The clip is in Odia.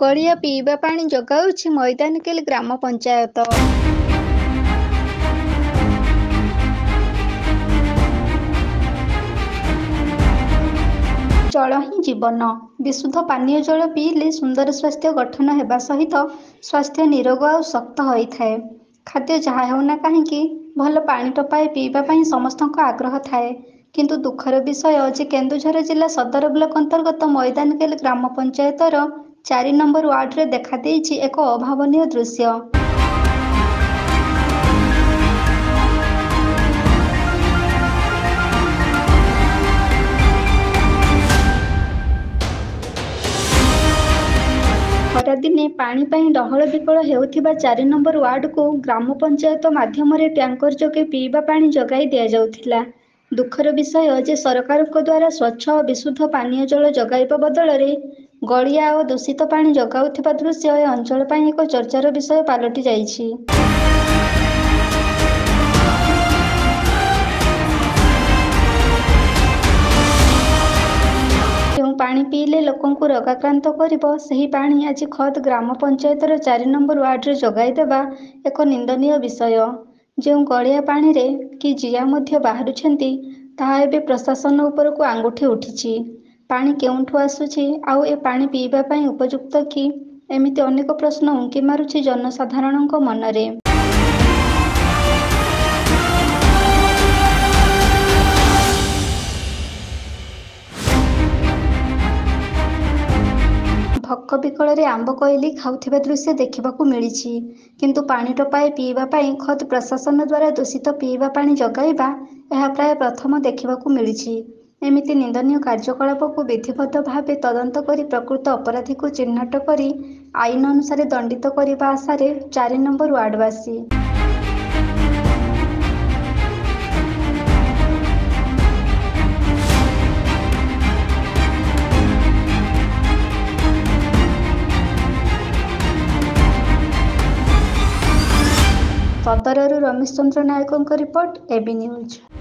ଗଡ଼ିଆ ପିଇବା ପାଣି ଯୋଗାଉଛି ମଇଦାନକେଲ ଗ୍ରାମ ପଞ୍ଚାୟତ। ଜଳ ହିଁ ଜୀବନ। ବିଶୁଦ୍ଧ ପାନୀୟ ଜଳ ପିଇଲେ ସୁନ୍ଦର ସ୍ୱାସ୍ଥ୍ୟ ଗଠନ ହେବା ସହିତ ସ୍ୱାସ୍ଥ୍ୟ ନିରୋଗ ଆଉ ଶକ୍ତ ହୋଇଥାଏ। ଖାଦ୍ୟ ଯାହା ହେଉନା କାହିଁକି ଭଲ ପାଣି ଟୋପାଏ ପିଇବା ପାଇଁ ସମସ୍ତଙ୍କ ଆଗ୍ରହ ଥାଏ। କିନ୍ତୁ ଦୁଃଖର ବିଷୟ ଯେ କେନ୍ଦୁଝର ଜିଲ୍ଲା ସଦର ବ୍ଲକ ଅନ୍ତର୍ଗତ ମଇଦାନକେଲ ଗ୍ରାମ ପଞ୍ଚାୟତର 4 ନମ୍ବର ୱାର୍ଡରେ ଦେଖାଦେଇଛି ଏକ ଅଭାବନୀୟ ଦୃଶ୍ୟ। ଖରାଦିନେ ପାଣି ପାଇଁ ଡହଳ ବିକଳ ହେଉଥିବା 4 ନମ୍ବର ୱାର୍ଡକୁ ଗ୍ରାମ ପଞ୍ଚାୟତ ମାଧ୍ୟମରେ ଟ୍ୟାଙ୍କର ଯୋଗେ ପିଇବା ପାଣି ଯୋଗାଇ ଦିଆଯାଉଥିଲା। ଦୁଃଖର ବିଷୟ ଯେ ସରକାରଙ୍କ ଦ୍ୱାରା ସ୍ୱଚ୍ଛ ଓ ବିଶୁଦ୍ଧ ପାନୀୟ ଜଳ ଯୋଗାଇବା ବଦଳରେ ଗଳିଆ ଓ ଦୂଷିତ ପାଣି ଯୋଗାଉଥିବା ଦୃଶ୍ୟ ଏ ଅଞ୍ଚଳ ପାଇଁ ଏକ ଚର୍ଚ୍ଚାର ବିଷୟ ପାଲଟି ଯାଇଛି। ଯେଉଁ ପାଣି ପିଇଲେ ଲୋକଙ୍କୁ ରୋଗାକ୍ରାନ୍ତ କରିବ, ସେହି ପାଣି ଆଜି ଖୋଦ୍ ଗ୍ରାମ ପଞ୍ଚାୟତର 4 ନମ୍ବର ୱାର୍ଡରେ ଯୋଗାଇ ଦେବା ଏକ ନିନ୍ଦନୀୟ ବିଷୟ। ଯେଉଁ ଗଳିଆ ପାଣିରେ କି ଜିଆ ମଧ୍ୟ ବାହାରୁଛନ୍ତି, ତାହା ଏବେ ପ୍ରଶାସନ ଉପରକୁ ଆଙ୍ଗୁଠି ଉଠିଛି। ପାଣି କେଉଁଠୁ ଆସୁଛି ଆଉ ଏ ପାଣି ପିଇବା ପାଇଁ ଉପଯୁକ୍ତ କି? ଏମିତି ଅନେକ ପ୍ରଶ୍ନ ଉଙ୍କି ମାରୁଛି ଜନସାଧାରଣଙ୍କ ମନରେ। ଭୋକ ବିକଳରେ ଆମ୍ବ କୋଇଲି ଖାଉଥିବା ଦୃଶ୍ୟ ଦେଖିବାକୁ ମିଳିଛି। କିନ୍ତୁ ପାଣି ଟୋପାଏ ପିଇବା ପାଇଁ ଖୋଦ୍ ପ୍ରଶାସନ ଦ୍ୱାରା ଦୂଷିତ ପିଇବା ପାଣି ଯୋଗାଇବା ଏହା ପ୍ରାୟ ପ୍ରଥମ ଦେଖିବାକୁ ମିଳିଛି। ଏମିତି ନିନ୍ଦନୀୟ କାର୍ଯ୍ୟକଳାପକୁ ବିଧିବଦ୍ଧ ଭାବେ ତଦନ୍ତ କରି ପ୍ରକୃତ ଅପରାଧୀକୁ ଚିହ୍ନଟ କରି ଆଇନ ଅନୁସାରେ ଦଣ୍ଡିତ କରିବା ଆଶାରେ 4 ନମ୍ବର ୱାର୍ଡବାସୀ। ସଦରରୁ ରମେଶ ଚନ୍ଦ୍ର ନାୟକଙ୍କ ରିପୋର୍ଟ, এবি ନ୍ୟୁଜ୍।